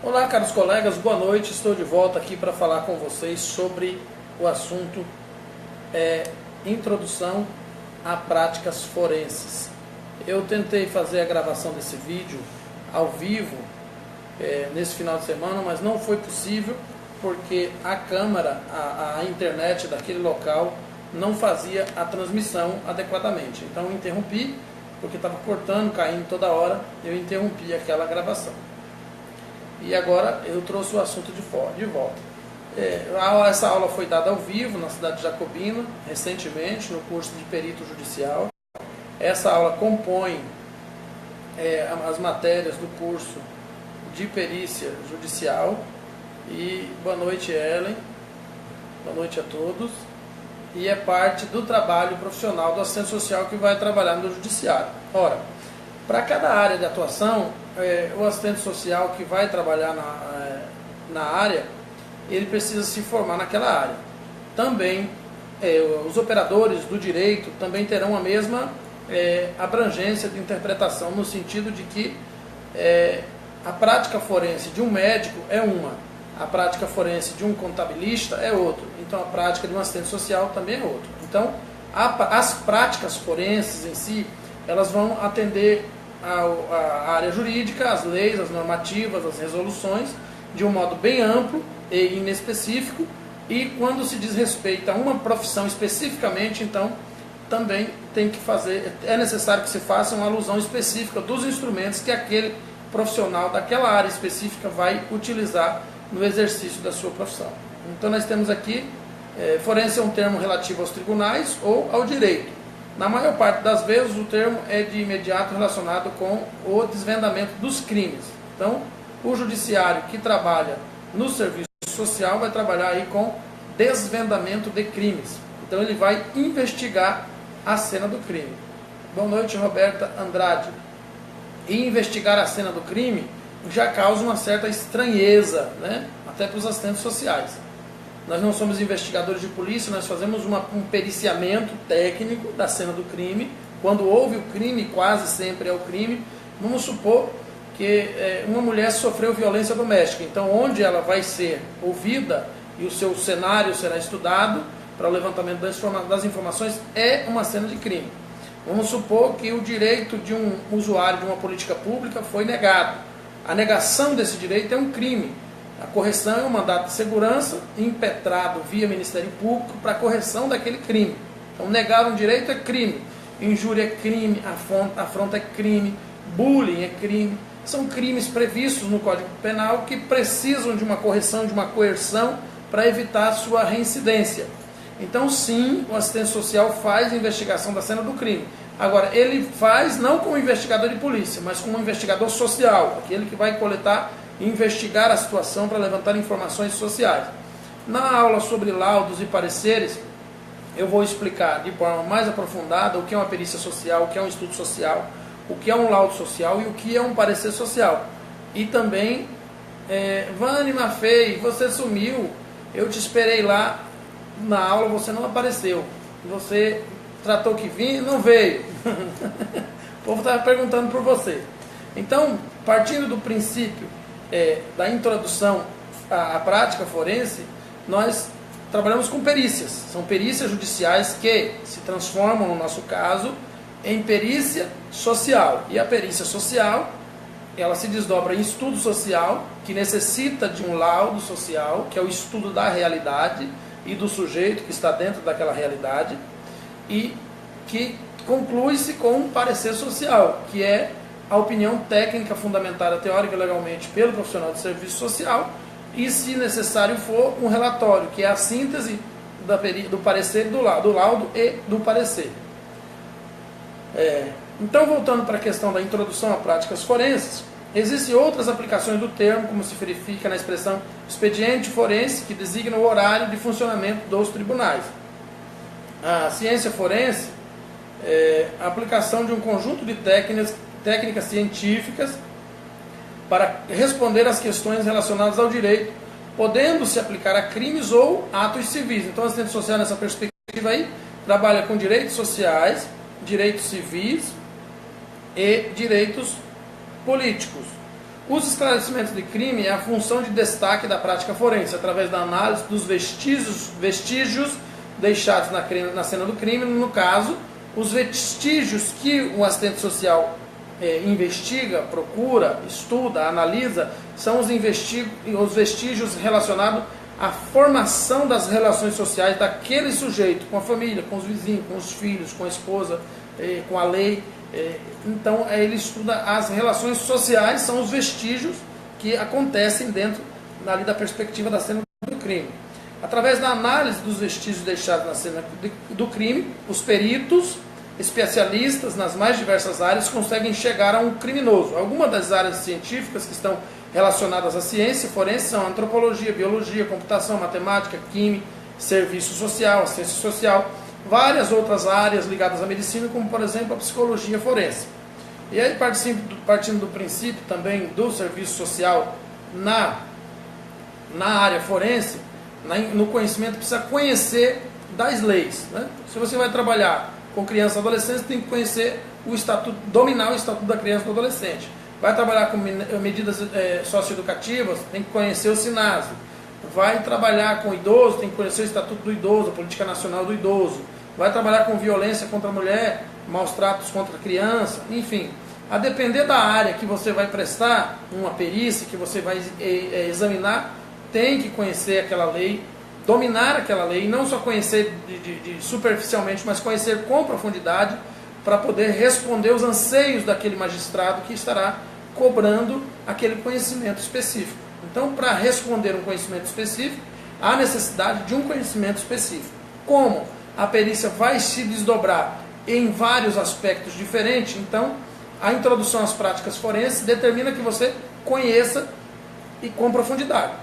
Olá, caros colegas, boa noite. Estou de volta aqui para falar com vocês sobre o assunto Introdução a Práticas Forenses. Eu tentei fazer a gravação desse vídeo ao vivo nesse final de semana, mas não foi possível porque a câmera, a internet daquele local não fazia a transmissão adequadamente. Então eu interrompi, porque estava cortando, caindo toda hora, eu interrompi aquela gravação. E agora eu trouxe o assunto de volta. Essa aula foi dada ao vivo na cidade de Jacobina, recentemente, no curso de perito judicial. Essa aula compõe as matérias do curso de perícia judicial. E boa noite, Ellen. Boa noite a todos. E é parte do trabalho profissional do assistente social que vai trabalhar no judiciário. Ora, para cada área de atuação, o assistente social que vai trabalhar na área, ele precisa se formar naquela área. Também, os operadores do direito também terão a mesma abrangência de interpretação, no sentido de que a prática forense de um médico é uma, a prática forense de um contabilista é outro, então a prática de um assistente social também é outra. Então, as práticas forenses em si, elas vão atender a área jurídica, as leis, as normativas, as resoluções, de um modo bem amplo e inespecífico, e quando se diz respeito a uma profissão especificamente, então também é necessário que se faça uma alusão específica dos instrumentos que aquele profissional daquela área específica vai utilizar no exercício da sua profissão. Então nós temos aqui, forense é um termo relativo aos tribunais ou ao direito. Na maior parte das vezes o termo é de imediato relacionado com o desvendamento dos crimes. Então, o judiciário que trabalha no serviço social vai trabalhar aí com desvendamento de crimes. Então ele vai investigar a cena do crime. Boa noite, Roberta Andrade. E investigar a cena do crime já causa uma certa estranheza, né? Até para os assistentes sociais. Nós não somos investigadores de polícia, nós fazemos um periciamento técnico da cena do crime. Quando houve o crime, quase sempre é o crime. Vamos supor que uma mulher sofreu violência doméstica. Então, onde ela vai ser ouvida e o seu cenário será estudado para o levantamento das informações, é uma cena de crime. Vamos supor que o direito de um usuário de uma política pública foi negado. A negação desse direito é um crime. A correção é um mandato de segurança impetrado via Ministério Público para a correção daquele crime. Então, negar um direito é crime. Injúria é crime, afronta é crime, bullying é crime. São crimes previstos no Código Penal que precisam de uma correção, de uma coerção para evitar a sua reincidência. Então, sim, o assistente social faz a investigação da cena do crime. Agora, ele faz não como investigador de polícia, mas como investigador social, aquele que vai coletar e investigar a situação para levantar informações sociais. Na aula sobre laudos e pareceres, eu vou explicar de forma mais aprofundada o que é uma perícia social, o que é um estudo social, o que é um laudo social e o que é um parecer social. E também, Vani Mafei, você sumiu, eu te esperei lá na aula, você não apareceu, você tratou que vinha e não veio. O povo estava perguntando por você. Então, partindo do princípio da introdução à prática forense, nós trabalhamos com perícias. São perícias judiciais que se transformam, no nosso caso, em perícia social. E a perícia social, ela se desdobra em estudo social, que necessita de um laudo social, que é o estudo da realidade e do sujeito que está dentro daquela realidade, e que conclui-se com um parecer social, que é a opinião técnica fundamentada teórica e legalmente pelo profissional de serviço social, e, se necessário for, um relatório, que é a síntese do parecer, do laudo e do parecer. Então, voltando para a questão da introdução a práticas forenses, existem outras aplicações do termo, como se verifica na expressão expediente forense, que designa o horário de funcionamento dos tribunais. A ciência forense é a aplicação de um conjunto de técnicas científicas para responder às questões relacionadas ao direito, podendo se aplicar a crimes ou atos civis. Então, a assistente social, nessa perspectiva aí, trabalha com direitos sociais, direitos civis e direitos políticos. Os esclarecimentos de crime é a função de destaque da prática forense, através da análise dos vestígios deixados na cena do crime, no caso, os vestígios que o assistente social investiga, procura, estuda, analisa, são os vestígios relacionados à formação das relações sociais daquele sujeito, com a família, com os vizinhos, com os filhos, com a esposa, com a lei. Então ele estuda as relações sociais, são os vestígios que acontecem dentro ali da perspectiva da cena do crime. Através da análise dos vestígios deixados na cena do crime, os peritos, especialistas nas mais diversas áreas, conseguem chegar a um criminoso. Algumas das áreas científicas que estão relacionadas à ciência forense são antropologia, biologia, computação, matemática, química, serviço social, ciência social, várias outras áreas ligadas à medicina, como por exemplo a psicologia forense. E aí, partindo do princípio também do serviço social na área forense, no conhecimento, precisa conhecer das leis, né? Se você vai trabalhar com criança e adolescente, tem que conhecer o estatuto, dominar o estatuto da criança e do adolescente. Vai trabalhar com medidas socioeducativas, tem que conhecer o SINASE. Vai trabalhar com idoso, tem que conhecer o estatuto do idoso, a política nacional do idoso. Vai trabalhar com violência contra a mulher, maus tratos contra a criança, enfim. A depender da área que você vai prestar uma perícia, que você vai examinar, tem que conhecer aquela lei, dominar aquela lei, não só conhecer superficialmente, mas conhecer com profundidade, para poder responder os anseios daquele magistrado que estará cobrando aquele conhecimento específico. Então, para responder um conhecimento específico, há necessidade de um conhecimento específico. Como a perícia vai se desdobrar em vários aspectos diferentes, então a introdução às práticas forenses determina que você conheça e com profundidade.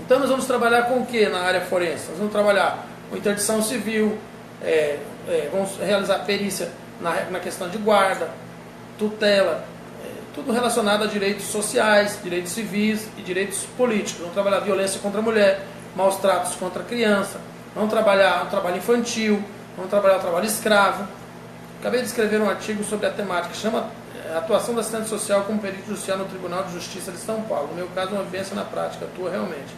Então nós vamos trabalhar com o que na área forense? Nós vamos trabalhar com interdição civil, vamos realizar perícia na questão de guarda, tutela, tudo relacionado a direitos sociais, direitos civis e direitos políticos. Vamos trabalhar violência contra a mulher, maus tratos contra a criança, vamos trabalhar o trabalho infantil, vamos trabalhar o trabalho escravo. Acabei de escrever um artigo sobre a temática, chama Atuação do Assistente Social como Perito Judicial no Tribunal de Justiça de São Paulo. No meu caso, uma vivência na prática, atua realmente.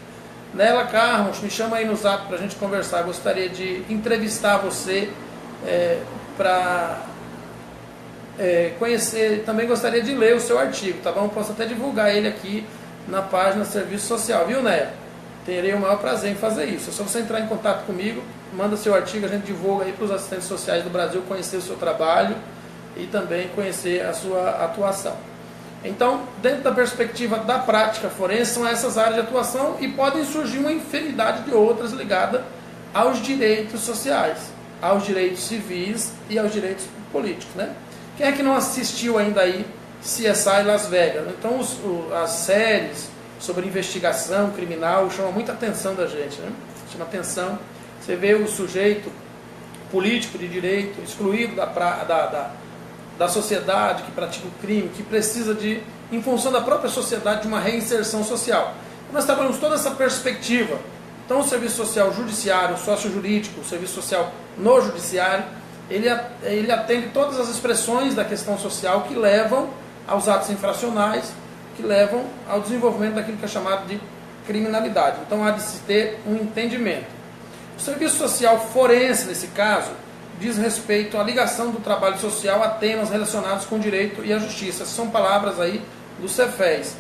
Nela Carlos, me chama aí no zap para a gente conversar. Gostaria de entrevistar você para conhecer. Também gostaria de ler o seu artigo, tá bom? Posso até divulgar ele aqui na página Serviço Social, viu, Néia? Terei o maior prazer em fazer isso. É só você entrar em contato comigo, manda seu artigo, a gente divulga aí para os assistentes sociais do Brasil conhecer o seu trabalho e também conhecer a sua atuação. Então, dentro da perspectiva da prática forense, são essas áreas de atuação e podem surgir uma infinidade de outras ligadas aos direitos sociais, aos direitos civis e aos direitos políticos, né? Quem é que não assistiu ainda aí CSI Las Vegas? Então, as séries sobre investigação criminal chamam muita atenção da gente, né? Chama atenção. Você vê o sujeito político de direito excluído da sociedade que pratica o crime, que precisa em função da própria sociedade, de uma reinserção social. Nós trabalhamos toda essa perspectiva. Então o serviço social judiciário, o sócio-jurídico, o serviço social no judiciário, ele atende todas as expressões da questão social que levam aos atos infracionais, que levam ao desenvolvimento daquilo que é chamado de criminalidade. Então há de se ter um entendimento. O serviço social forense, nesse caso, diz respeito à ligação do trabalho social a temas relacionados com o direito e a justiça. Essas são palavras aí do Cefes.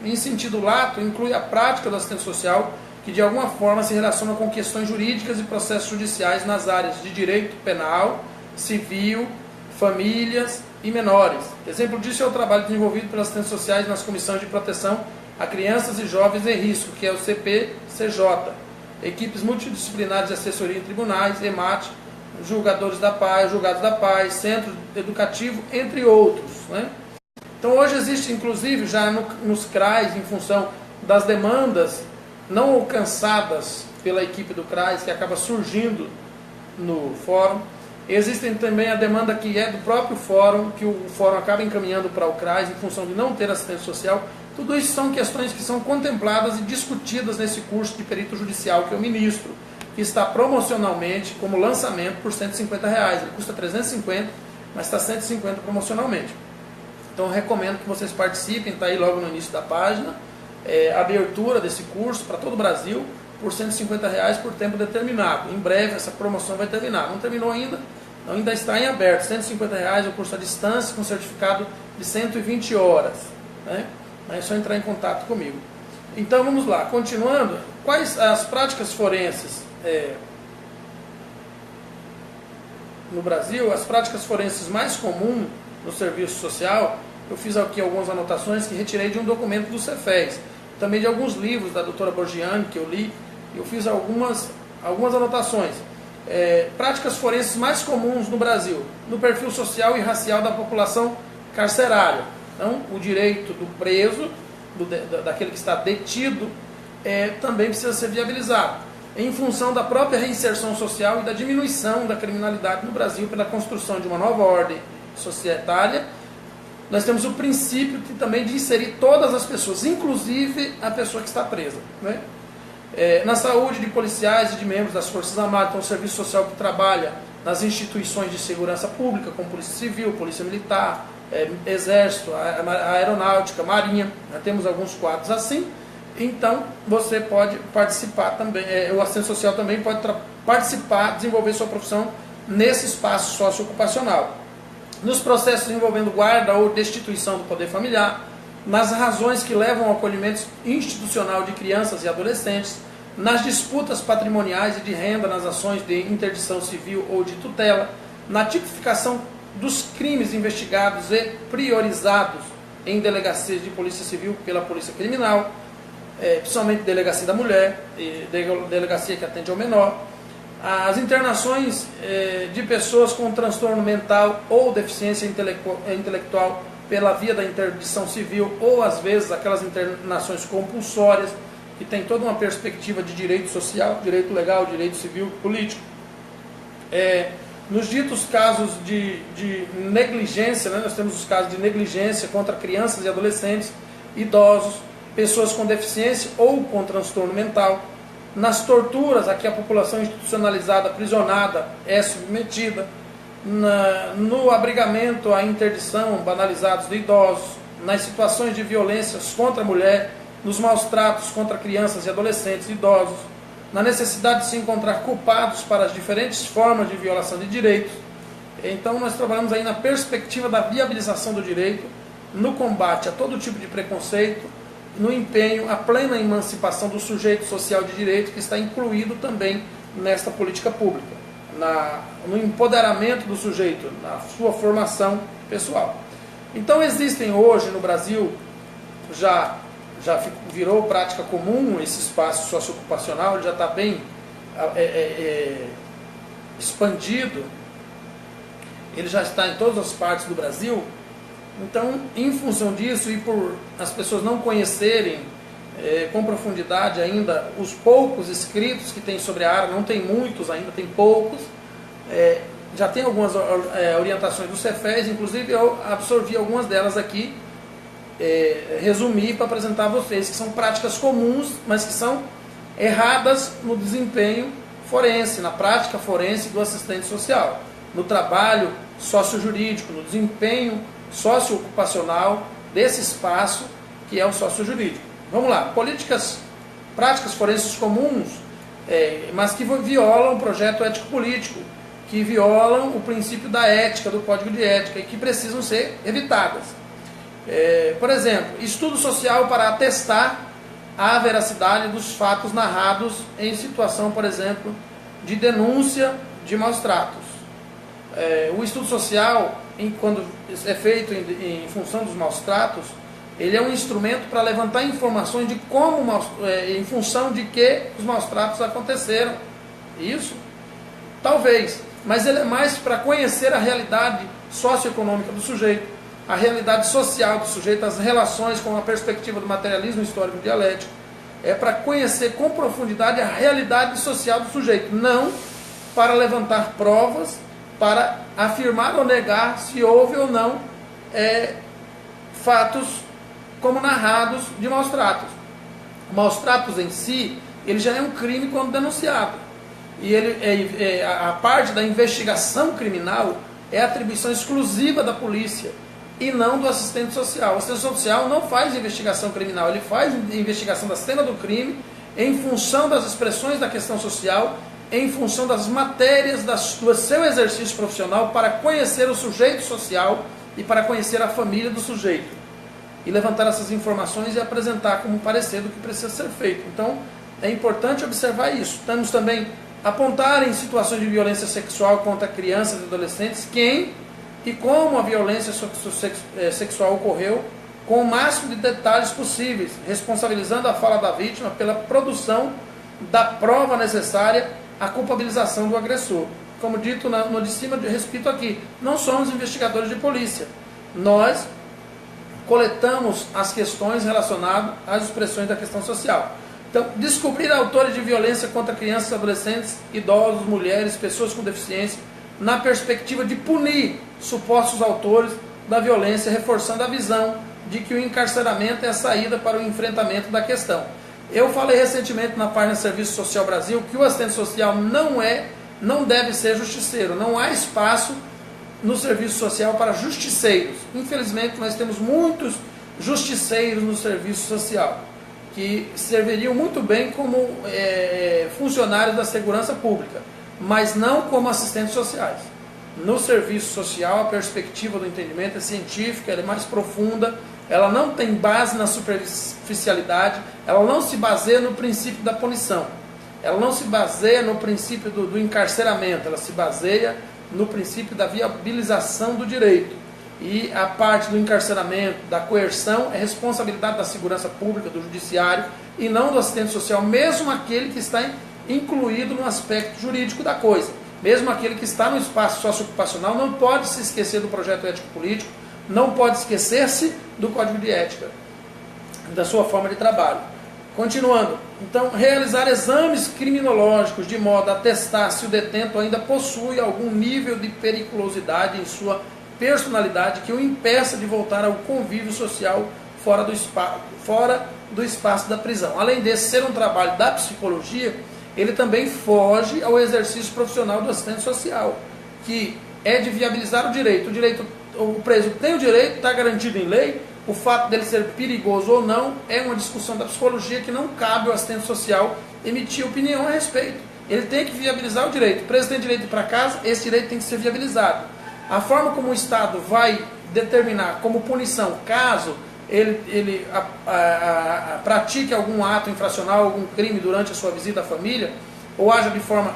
Em sentido lato, inclui a prática do assistente social, que de alguma forma se relaciona com questões jurídicas e processos judiciais nas áreas de direito penal, civil, famílias e menores. Exemplo disso é o trabalho desenvolvido pelos assistentes sociais nas comissões de proteção a crianças e jovens em risco, que é o CPCJ, equipes multidisciplinares de assessoria em tribunais, EMAT, julgados da paz, centro educativo, entre outros, né? Então hoje existe, inclusive, já nos CRAs, em função das demandas não alcançadas pela equipe do CRAS, que acaba surgindo no fórum, existem também a demanda que é do próprio fórum, que o fórum acaba encaminhando para o CRAS, em função de não ter assistência social. Tudo isso são questões que são contempladas e discutidas nesse curso de perito judicial que eu ministro, que está promocionalmente como lançamento por R$150. Ele custa 350, mas está 150 promocionalmente. Então eu recomendo que vocês participem, está aí logo no início da página, abertura desse curso para todo o Brasil, por R$150 por tempo determinado. Em breve essa promoção vai terminar, não terminou ainda, ainda está em aberto, R$150 o curso à distância com certificado de 120 horas, né? É só entrar em contato comigo. Então vamos lá, continuando, quais as práticas forenses no Brasil? As práticas forenses mais comuns no serviço social, eu fiz aqui algumas anotações que retirei de um documento do Cefes, também de alguns livros da doutora Borgiani que eu li, eu fiz algumas anotações. Práticas forenses mais comuns no Brasil, no perfil social e racial da população carcerária. Então, o direito do preso, daquele que está detido, também precisa ser viabilizado, em função da própria reinserção social e da diminuição da criminalidade no Brasil pela construção de uma nova ordem societária. Nós temos o princípio também de inserir todas as pessoas, inclusive a pessoa que está presa, né? Na saúde de policiais e de membros das Forças Armadas, então o serviço social que trabalha nas instituições de segurança pública, como Polícia Civil, Polícia Militar, Exército, Aeronáutica, Marinha, já temos alguns quadros assim. Então você pode participar também, o assistente social também pode participar, desenvolver sua profissão nesse espaço socioocupacional. Nos processos envolvendo guarda ou destituição do poder familiar, nas razões que levam ao acolhimento institucional de crianças e adolescentes, nas disputas patrimoniais e de renda, nas ações de interdição civil ou de tutela, na tipificação dos crimes investigados e priorizados em delegacias de polícia civil pela polícia criminal, principalmente delegacia da mulher, delegacia que atende ao menor, as internações de pessoas com transtorno mental ou deficiência intelectual pela via da interdição civil, ou às vezes aquelas internações compulsórias, que tem toda uma perspectiva de direito social, direito legal, direito civil, político. Nos ditos casos de negligência, né, nós temos os casos de negligência contra crianças e adolescentes, idosos, pessoas com deficiência ou com transtorno mental. Nas torturas a que a população institucionalizada, aprisionada, é submetida. No abrigamento à interdição, banalizados de idosos. Nas situações de violências contra a mulher, nos maus tratos contra crianças e adolescentes e idosos. Na necessidade de se encontrar culpados para as diferentes formas de violação de direitos. Então nós trabalhamos aí na perspectiva da viabilização do direito, no combate a todo tipo de preconceito, no empenho à plena emancipação do sujeito social de direito, que está incluído também nesta política pública, no empoderamento do sujeito, na sua formação pessoal. Então existem hoje no Brasil, já virou prática comum esse espaço socioocupacional, ele já está bem expandido, ele já está em todas as partes do Brasil. Então, em função disso e por as pessoas não conhecerem com profundidade ainda os poucos escritos que tem sobre a área, não tem muitos ainda, tem poucos, já tem algumas orientações do Cefes, inclusive eu absorvi algumas delas aqui, resumi para apresentar a vocês, que são práticas comuns, mas que são erradas no desempenho forense, na prática forense do assistente social, no trabalho sociojurídico, no desempenho socioocupacional desse espaço que é o sociojurídico. Vamos lá, práticas forenses comuns, mas que violam o projeto ético-político, que violam o princípio da ética, do código de ética, e que precisam ser evitadas. Por exemplo, estudo social para atestar a veracidade dos fatos narrados em situação, por exemplo, de denúncia de maus tratos. O estudo social, quando é feito em função dos maus tratos, ele é um instrumento para levantar informações de como, em função de que os maus tratos aconteceram. Isso? Talvez, mas ele é mais para conhecer a realidade socioeconômica do sujeito, a realidade social do sujeito, as relações com a perspectiva do materialismo histórico dialético. É para conhecer com profundidade a realidade social do sujeito, não para levantar provas, para afirmar ou negar se houve ou não fatos como narrados de maus tratos. Maus tratos em si, ele já é um crime quando denunciado. E a parte da investigação criminal é atribuição exclusiva da polícia. e não do assistente social. O assistente social não faz investigação criminal, ele faz investigação da cena do crime em função das expressões da questão social, em função das matérias do seu exercício profissional, para conhecer o sujeito social e para conhecer a família do sujeito, e levantar essas informações e apresentar como parecer do que precisa ser feito. Então, é importante observar isso. Temos também apontar em situações de violência sexual contra crianças e adolescentes quem e como a violência sexual ocorreu, com o máximo de detalhes possíveis, responsabilizando a fala da vítima pela produção da prova necessária à culpabilização do agressor. Como dito no de cima, repito aqui, não somos investigadores de polícia. Nós coletamos as questões relacionadas às expressões da questão social. Então, descobrir autores de violência contra crianças, adolescentes, idosos, mulheres, pessoas com deficiência, na perspectiva de punir supostos autores da violência, reforçando a visão de que o encarceramento é a saída para o enfrentamento da questão. Eu falei recentemente na página Serviço Social Brasil que o assistente social não deve ser justiceiro. Não há espaço no serviço social para justiceiros. Infelizmente, nós temos muitos justiceiros no serviço social, que serviriam muito bem como funcionários da segurança pública, mas não como assistentes sociais. No serviço social, a perspectiva do entendimento é científica, ela é mais profunda, ela não tem base na superficialidade, ela não se baseia no princípio da punição, ela não se baseia no princípio do encarceramento, ela se baseia no princípio da viabilização do direito. E a parte do encarceramento, da coerção, é responsabilidade da segurança pública, do judiciário, e não do assistente social, mesmo aquele que está incluído no aspecto jurídico da coisa. Mesmo aquele que está no espaço socioocupacional não pode se esquecer do projeto ético-político, não pode esquecer-se do código de ética, da sua forma de trabalho. Continuando, então, realizar exames criminológicos de modo a testar se o detento ainda possui algum nível de periculosidade em sua personalidade que o impeça de voltar ao convívio social fora do espaço da prisão. Além desse ser um trabalho da psicologia, ele também foge ao exercício profissional do assistente social, que é de viabilizar o direito. O preso tem o direito, está garantido em lei. O fato dele ser perigoso ou não é uma discussão da psicologia que não cabe ao assistente social emitir opinião a respeito. Ele tem que viabilizar o direito. O preso tem direito de ir para casa, esse direito tem que ser viabilizado. A forma como o Estado vai determinar como punição, caso ele pratique algum ato infracional, algum crime durante a sua visita à família, ou haja de forma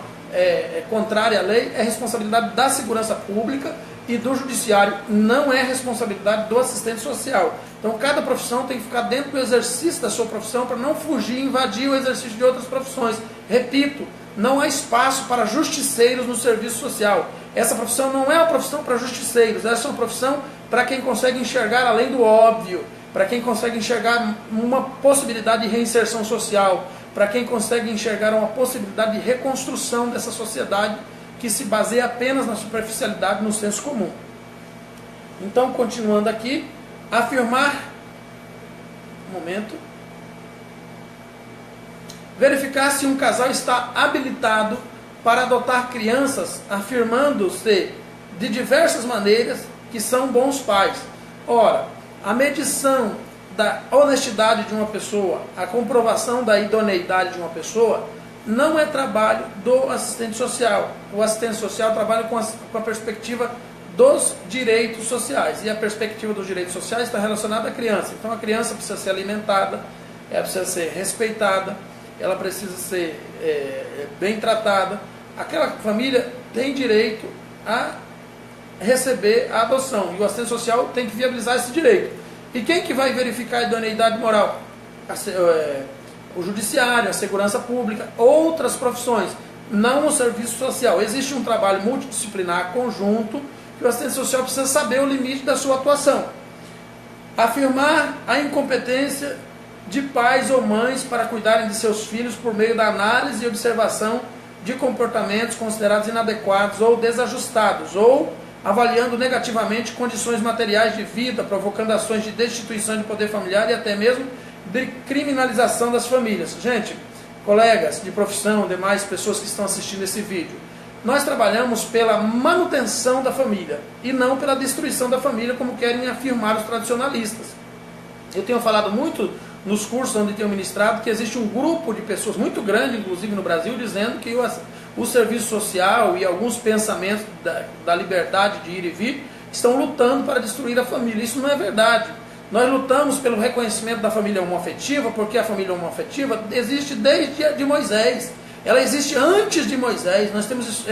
contrária à lei, é responsabilidade da segurança pública e do judiciário, não é responsabilidade do assistente social. Então cada profissão tem que ficar dentro do exercício da sua profissão para não fugir e invadir o exercício de outras profissões. Repito, não há espaço para justiceiros no serviço social. Essa profissão não é uma profissão para justiceiros, essa é uma profissão para quem consegue enxergar além do óbvio, para quem consegue enxergar uma possibilidade de reinserção social, para quem consegue enxergar uma possibilidade de reconstrução dessa sociedade que se baseia apenas na superficialidade, no senso comum. Então, continuando aqui, afirmar, verificar se um casal está habilitado para adotar crianças, afirmando-se de diversas maneiras que são bons pais. Ora, a medição da honestidade de uma pessoa, a comprovação da idoneidade de uma pessoa, não é trabalho do assistente social. O assistente social trabalha com a perspectiva dos direitos sociais. E a perspectiva dos direitos sociais está relacionada à criança. Então a criança precisa ser alimentada, ela precisa ser respeitada, ela precisa ser bem tratada. Aquela família tem direito a receber a adoção. E o assistente social tem que viabilizar esse direito. E quem que vai verificar a idoneidade moral? O judiciário, a segurança pública, outras profissões, não o serviço social. Existe um trabalho multidisciplinar conjunto que o assistente social precisa saber o limite da sua atuação. Afirmar a incompetência de pais ou mães para cuidarem de seus filhos por meio da análise e observação de comportamentos considerados inadequados ou desajustados, ou avaliando negativamente condições materiais de vida, provocando ações de destituição de poder familiar e até mesmo de criminalização das famílias. Gente, colegas de profissão, demais pessoas que estão assistindo esse vídeo, nós trabalhamos pela manutenção da família e não pela destruição da família, como querem afirmar os tradicionalistas. Eu tenho falado muito nos cursos onde tenho ministrado que existe um grupo de pessoas muito grande, inclusive no Brasil, dizendo que o serviço social e alguns pensamentos da liberdade de ir e vir estão lutando para destruir a família. Isso não é verdade. Nós lutamos pelo reconhecimento da família homoafetiva, porque a família homoafetiva existe desde de Moisés. Ela existe antes de Moisés. Nós temos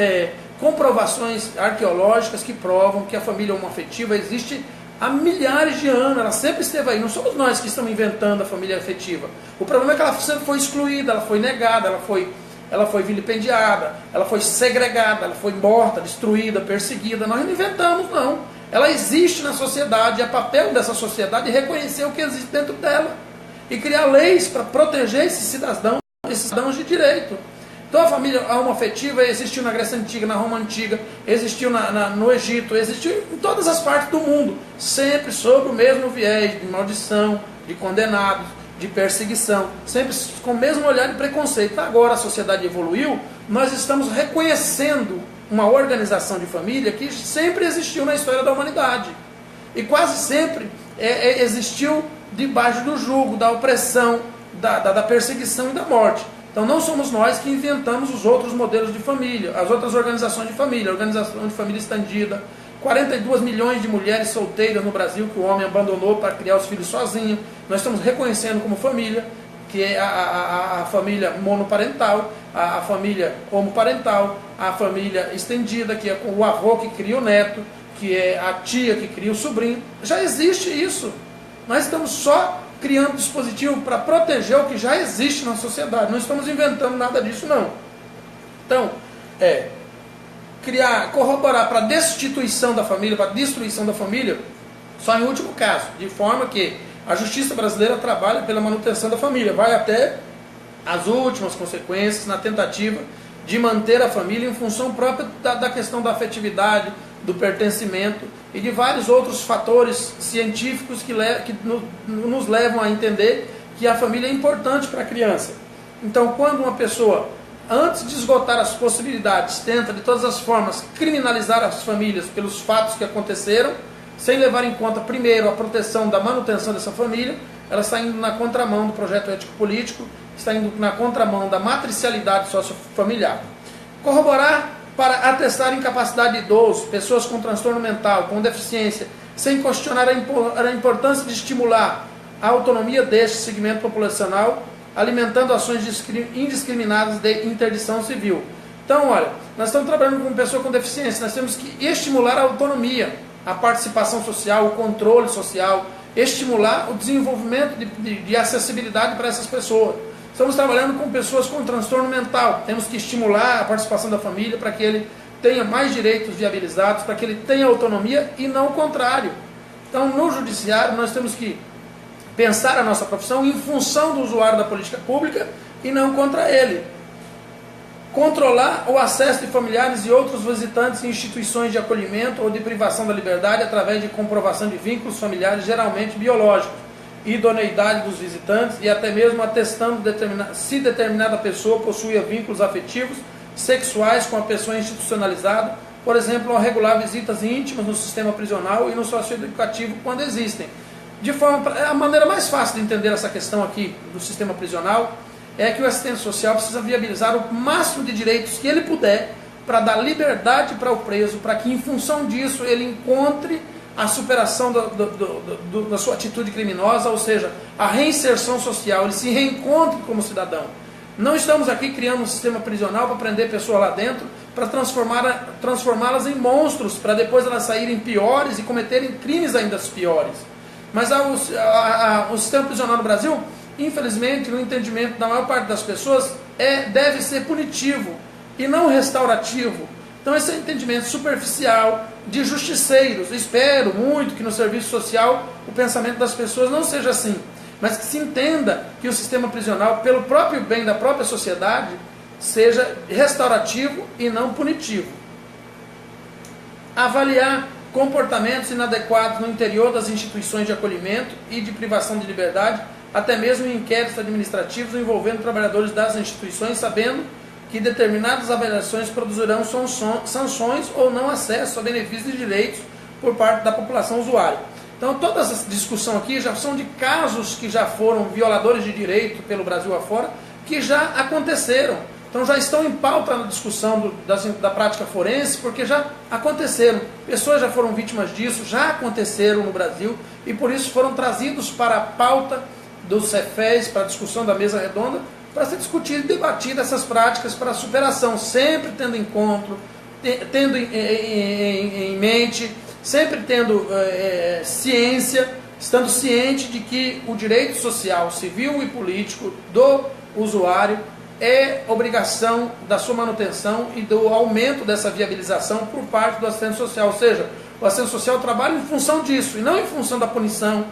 comprovações arqueológicas que provam que a família homoafetiva existe há milhares de anos. Ela sempre esteve aí. Não somos nós que estamos inventando a família afetiva. O problema é que ela sempre foi excluída, ela foi negada, ela foi vilipendiada, ela foi segregada, ela foi morta, destruída, perseguida. Nós não inventamos, não. Ela existe na sociedade, é papel dessa sociedade reconhecer o que existe dentro dela e criar leis para proteger esses cidadãos de direito. Então a família homoafetiva existiu na Grécia Antiga, na Roma Antiga, existiu no Egito, existiu em todas as partes do mundo, sempre sob o mesmo viés de maldição, de condenados, de perseguição, sempre com o mesmo olhar de preconceito. Agora a sociedade evoluiu, nós estamos reconhecendo uma organização de família que sempre existiu na história da humanidade e quase sempre existiu debaixo do jugo, da opressão, da perseguição e da morte. Então não somos nós que inventamos os outros modelos de família, as outras organizações de família, a organização de família estendida, 42 milhões de mulheres solteiras no Brasil que o homem abandonou para criar os filhos sozinho. Nós estamos reconhecendo como família, que é a família monoparental, a família homoparental, a família estendida, que é o avô que cria o neto, que é a tia que cria o sobrinho. Já existe isso. Nós estamos só criando dispositivo para proteger o que já existe na sociedade. Não estamos inventando nada disso, não. Então, corroborar para a destituição da família, para a destruição da família, só em último caso, de forma que a justiça brasileira trabalha pela manutenção da família, vai até as últimas consequências na tentativa de manter a família em função própria da questão da afetividade, do pertencimento e de vários outros fatores científicos que nos levam a entender que a família é importante para a criança. Então, quando uma pessoa, antes de esgotar as possibilidades, tenta de todas as formas criminalizar as famílias pelos fatos que aconteceram, sem levar em conta primeiro a proteção da manutenção dessa família, ela está indo na contramão do projeto ético-político, está indo na contramão da matricialidade sociofamiliar. Corroborar para atestar incapacidade de idosos, pessoas com transtorno mental, com deficiência, sem questionar a importância de estimular a autonomia deste segmento populacional, alimentando ações indiscriminadas de interdição civil. Então, olha, nós estamos trabalhando com pessoa com deficiência, nós temos que estimular a autonomia, a participação social, o controle social, estimular o desenvolvimento de acessibilidade para essas pessoas. Estamos trabalhando com pessoas com transtorno mental, temos que estimular a participação da família para que ele tenha mais direitos viabilizados, para que ele tenha autonomia e não o contrário. Então, no judiciário, nós temos que pensar a nossa profissão em função do usuário da política pública e não contra ele. Controlar o acesso de familiares e outros visitantes em instituições de acolhimento ou de privação da liberdade através de comprovação de vínculos familiares, geralmente biológicos, idoneidade dos visitantes e até mesmo atestando se determinada pessoa possuía vínculos afetivos, sexuais com a pessoa institucionalizada, por exemplo, ao regular visitas íntimas no sistema prisional e no socioeducativo quando existem. A maneira mais fácil de entender essa questão aqui do sistema prisional é que o assistente social precisa viabilizar o máximo de direitos que ele puder para dar liberdade para o preso, para que em função disso ele encontre a superação da sua atitude criminosa, ou seja, a reinserção social, ele se reencontre como cidadão. Não estamos aqui criando um sistema prisional para prender pessoas lá dentro, para transformá-las em monstros, para depois elas saírem piores e cometerem crimes ainda piores. Mas o sistema prisional no Brasil, infelizmente, no entendimento da maior parte das pessoas, deve ser punitivo e não restaurativo. Então esse é um entendimento superficial de justiceiros. Eu espero muito que no serviço social o pensamento das pessoas não seja assim, mas que se entenda que o sistema prisional, pelo próprio bem da própria sociedade, seja restaurativo e não punitivo. Avaliar comportamentos inadequados no interior das instituições de acolhimento e de privação de liberdade, até mesmo em inquéritos administrativos envolvendo trabalhadores das instituições, sabendo que que determinadas avaliações produzirão sanções ou não acesso a benefícios e direitos por parte da população usuária. Então toda essa discussão aqui já são de casos que já foram violadores de direito pelo Brasil afora, que já aconteceram. Então já estão em pauta na discussão da prática forense, porque já aconteceram. Pessoas já foram vítimas disso, já aconteceram no Brasil, e por isso foram trazidos para a pauta dos Cefés, para a discussão da mesa redonda, para ser discutido e debatido essas práticas para a superação, sempre tendo encontro, tendo em mente, sempre tendo ciência, estando ciente de que o direito social, civil e político do usuário é obrigação da sua manutenção e do aumento dessa viabilização por parte do assistente social. Ou seja, o assistente social trabalha em função disso, e não em função da punição,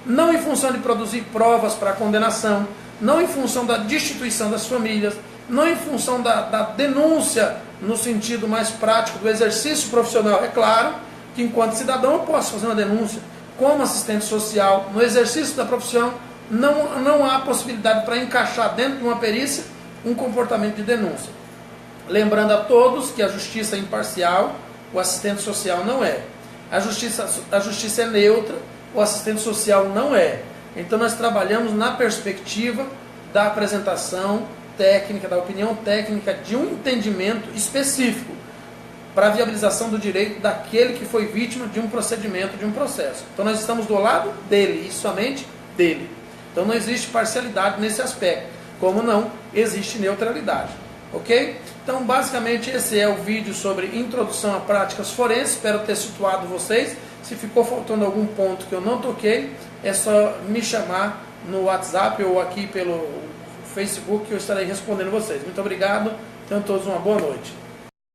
não em função de produzir provas para a condenação, não em função da destituição das famílias, não em função da denúncia no sentido mais prático do exercício profissional. É claro que enquanto cidadão eu posso fazer uma denúncia. Como assistente social, no exercício da profissão, não há possibilidade para encaixar dentro de uma perícia um comportamento de denúncia. Lembrando a todos que a justiça é imparcial, o assistente social não é. A justiça é neutra, o assistente social não é. Então nós trabalhamos na perspectiva da apresentação técnica, da opinião técnica de um entendimento específico para a viabilização do direito daquele que foi vítima de um procedimento, de um processo. Então nós estamos do lado dele, e somente dele. Então não existe parcialidade nesse aspecto, como não existe neutralidade. Ok? Então basicamente esse é o vídeo sobre introdução a práticas forenses. Espero ter situado vocês. Se ficou faltando algum ponto que eu não toquei, é só me chamar no WhatsApp ou aqui pelo Facebook que eu estarei respondendo vocês. Muito obrigado. Tenham todos uma boa noite.